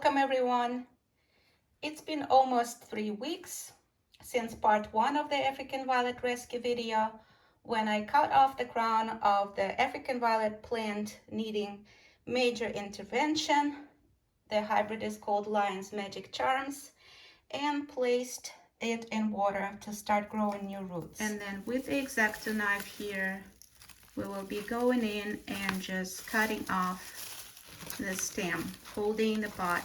Welcome everyone. It's been almost 3 weeks since part 1 of the African Violet rescue video when I cut off the crown of the African Violet plant needing major intervention. The hybrid is called Lion's Magic Charms, and placed it in water to start growing new roots. And then with the X-Acto knife here, we will be going in and just cutting off the stem, holding the pot.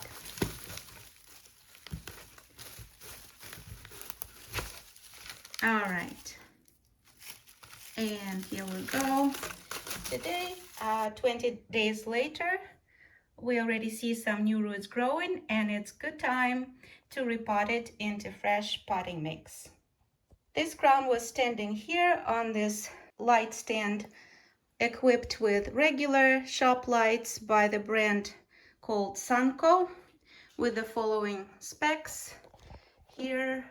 All right, and here we go. Today, 20 days later, we already see some new roots growing, and it's good time to repot it into fresh potting mix. This crown was standing here on this light stand equipped with regular shop lights by the brand called Sunco with the following specs. Here,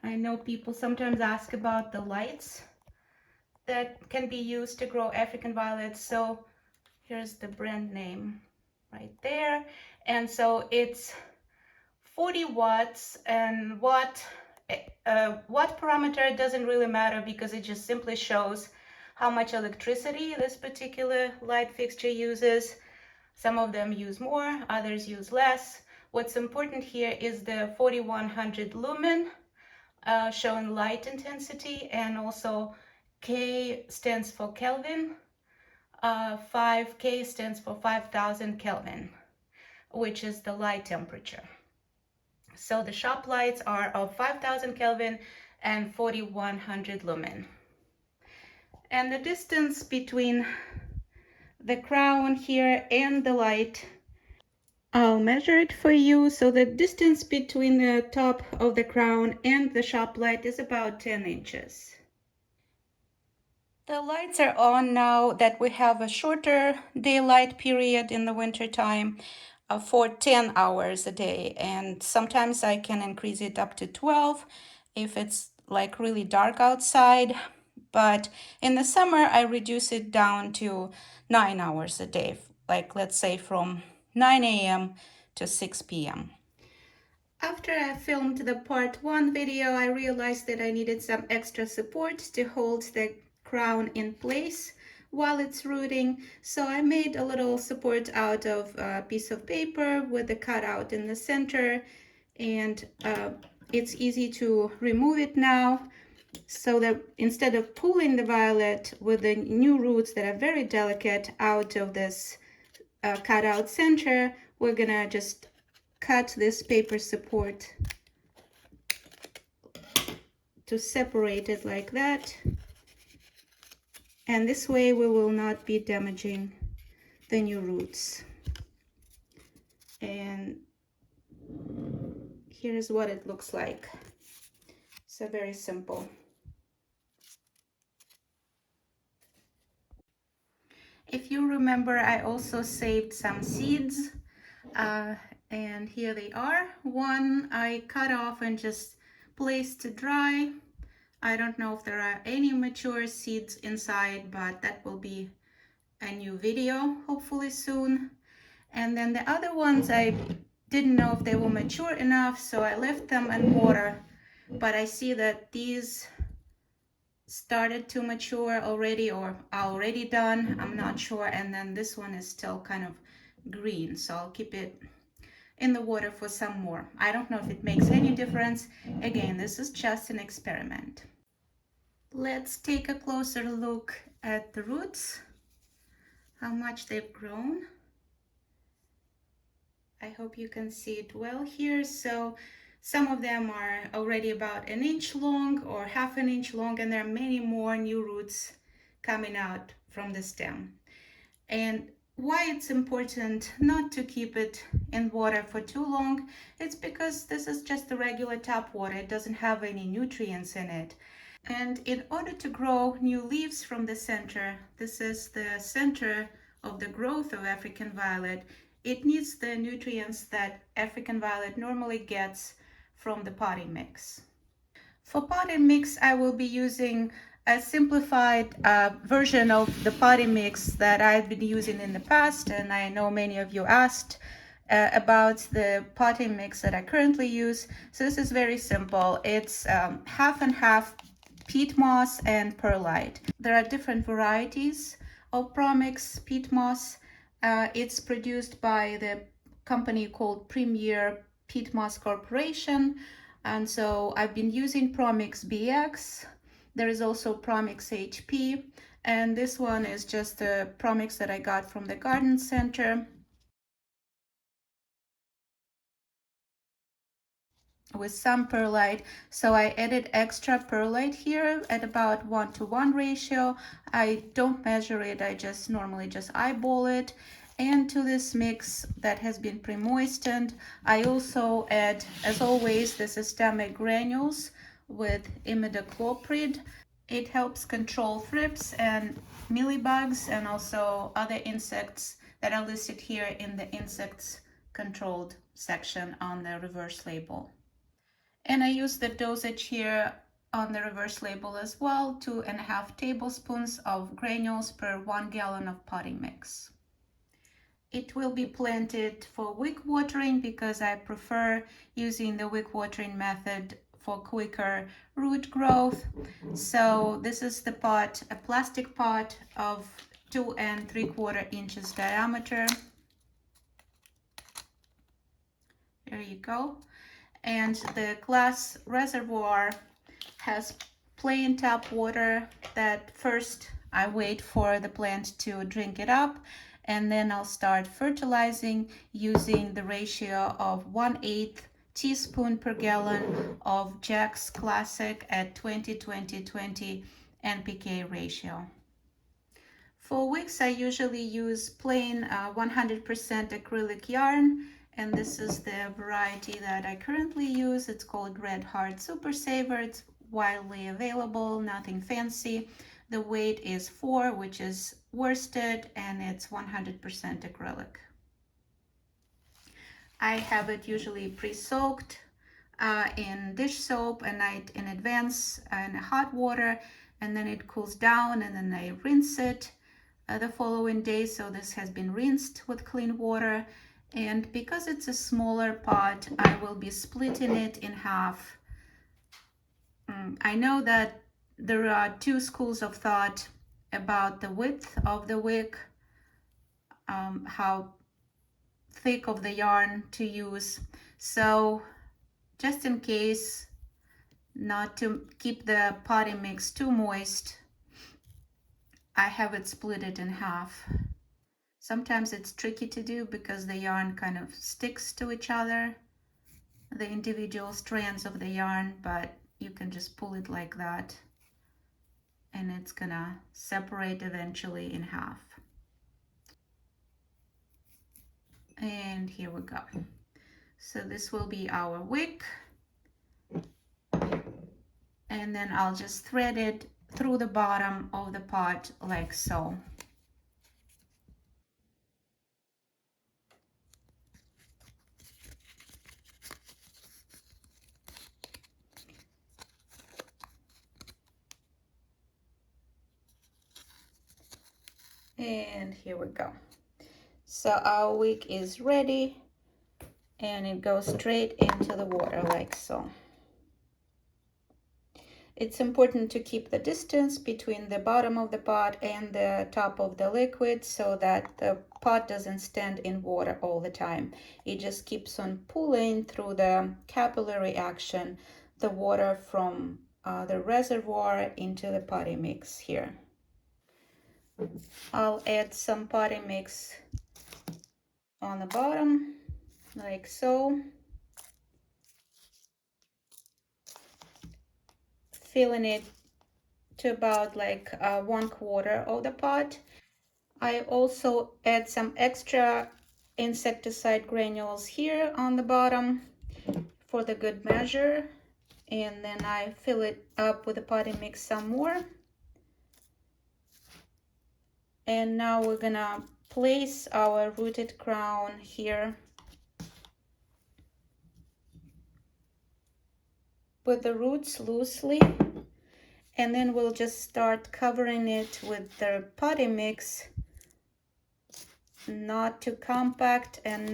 I know people sometimes ask about the lights that can be used to grow African violets, so here's the brand name right there. And so it's 40 watts, and watt parameter doesn't really matter because it just simply shows how much electricity this particular light fixture uses. Some of them use more, others use less. What's important here is the 4100 lumen showing light intensity, and also K stands for Kelvin. 5K stands for 5000 Kelvin, which is the light temperature. So the shop lights are of 5000 Kelvin and 4100 lumen. And the distance between the crown here and the light, I'll measure it for you. So the distance between the top of the crown and the shop light is about 10 inches. The lights are on now that we have a shorter daylight period in the winter time for 10 hours a day, and sometimes I can increase it up to 12 if it's like really dark outside, but in the summer I reduce it down to 9 hours a day, like let's say from 9 a.m. to 6 p.m. After I filmed the part 1 video, I realized that I needed some extra support to hold the crown in place while it's rooting, so I made a little support out of a piece of paper with a cutout in the center, and it's easy to remove it now, so that instead of pulling the violet with the new roots that are very delicate out of this cutout center, we're gonna just cut this paper support to separate it like that. And this way we will not be damaging the new roots. And here's what it looks like. So very simple. If you remember, I also saved some seeds, and here they are. One I cut off and just placed to dry. I don't know if there are any mature seeds inside, but that will be a new video hopefully soon. And then the other ones, I didn't know if they were mature enough, so I left them in water, but I see that these started to mature already or are already done, I'm not sure. And then this one is still kind of green, so I'll keep it in the water for some more. I don't know if it makes any difference. Again, this is just an experiment. Let's take a closer look at the roots, how much they've grown. I hope you can see it well here. So some of them are already about an inch long or half an inch long, and there are many more new roots coming out from the stem. And why it's important not to keep it in water for too long, it's because this is just the regular tap water. It doesn't have any nutrients in it. And in order to grow new leaves from the center, this is the center of the growth of African violet, it needs the nutrients that African violet normally gets from the potting mix. For potting mix, I will be using a simplified version of the potting mix that I've been using in the past, and I know many of you asked about the potting mix that I currently use. So this is very simple. It's half and half peat moss and perlite. There are different varieties of Promix peat moss. It's produced by the company called Premier Peat Moss Corporation. And so I've been using Promix BX. There is also Promix HP. And this one is just a Promix that I got from the garden center with some perlite. So I added extra perlite here at about 1:1 ratio. I don't measure it, I just normally just eyeball it. And to this mix that has been pre-moistened, I also add, as always, the systemic granules with imidacloprid. It helps control thrips and mealybugs and also other insects that are listed here in the insects controlled section on the reverse label. And I use the dosage here on the reverse label as well, 2.5 tablespoons of granules per 1 gallon of potting mix. It will be planted for wick watering because I prefer using the wick watering method for quicker root growth. So this is the pot, a plastic pot of 2 3/4 inches diameter. There you go. And the glass reservoir has plain tap water that first I wait for the plant to drink it up, and then I'll start fertilizing using the ratio of 1/8 teaspoon per gallon of Jack's Classic at 20-20-20 NPK ratio. For wicks, I usually use plain 100% acrylic yarn, and this is the variety that I currently use. It's called Red Heart Super Saver. It's widely available, nothing fancy. The weight is 4, which is worsted, and it's 100% acrylic. I have it usually pre-soaked in dish soap a night in advance in hot water, and then it cools down, and then I rinse it the following day. So this has been rinsed with clean water, and because it's a smaller pot, I will be splitting it in half. I know that there are two schools of thought about the width of the wick, how thick of the yarn to use. So just in case not to keep the potting mix too moist, I have it split it in half. Sometimes it's tricky to do because the yarn kind of sticks to each other, the individual strands of the yarn, but you can just pull it like that and it's gonna separate eventually in half. And here we go. So this will be our wick, and then I'll just thread it through the bottom of the pot like so. And here we go. So our wick is ready, and it goes straight into the water like so. It's important to keep the distance between the bottom of the pot and the top of the liquid so that the pot doesn't stand in water all the time. It just keeps on pulling through the capillary action the water from the reservoir into the potting mix here. I'll add some potting mix on the bottom like so, filling it to about like 1/4 of the pot. I also add some extra insecticide granules here on the bottom for the good measure, and then I fill it up with the potting mix some more. And now we're gonna place our rooted crown here with the roots loosely, and then we'll just start covering it with the potting mix not too compact and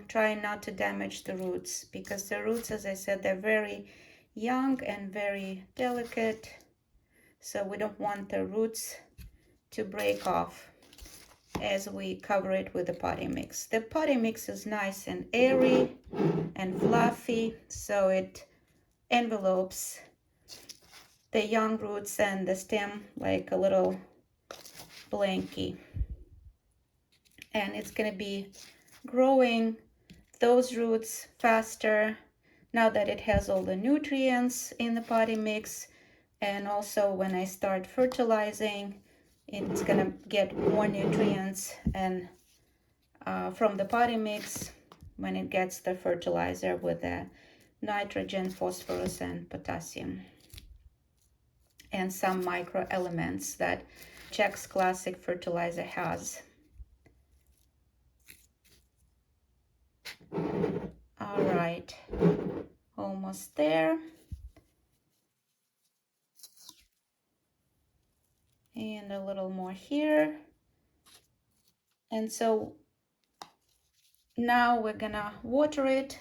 try not to damage the roots, because the roots, as I said, they're very young and very delicate, so we don't want the roots to break off as we cover it with the potting mix. The potting mix is nice and airy and fluffy, so it envelopes the young roots and the stem like a little blankie, and it's going to be growing those roots faster now that it has all the nutrients in the potting mix. And also when I start fertilizing, it's going to get more nutrients and from the potting mix when it gets the fertilizer with the nitrogen, phosphorus, and potassium, and some micro elements that Chex Classic fertilizer has. All right, almost there. And a little more here. And so now we're gonna water it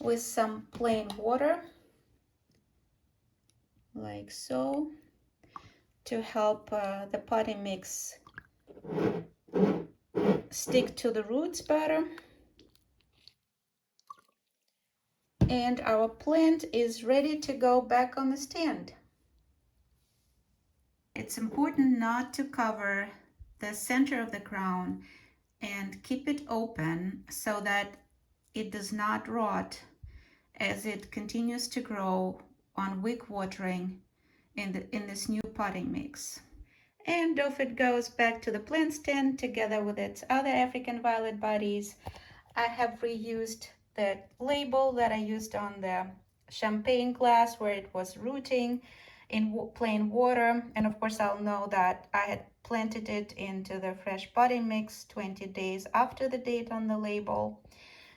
with some plain water, like so, to help the potting mix stick to the roots better. And our plant is ready to go back on the stand. It's important not to cover the center of the crown and keep it open so that it does not rot as it continues to grow on weak watering in this new potting mix. And off it goes back to the plant stand together with its other African violet buddies. I have reused the label that I used on the champagne glass where it was rooting in plain water. And of course, I'll know that I had planted it into the fresh potting mix 20 days after the date on the label.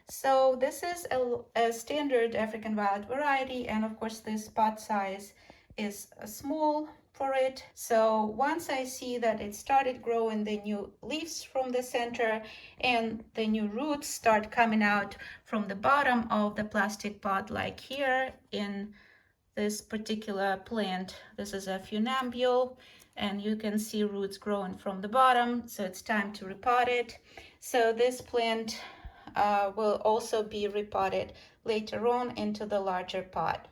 So this is a standard African violet variety, and of course this pot size is small for it. So once I see that it started growing the new leaves from the center and the new roots start coming out from the bottom of the plastic pot, like here in this particular plant, this is a funambule, and you can see roots growing from the bottom, so it's time to repot it. So this plant will also be repotted later on into the larger pot.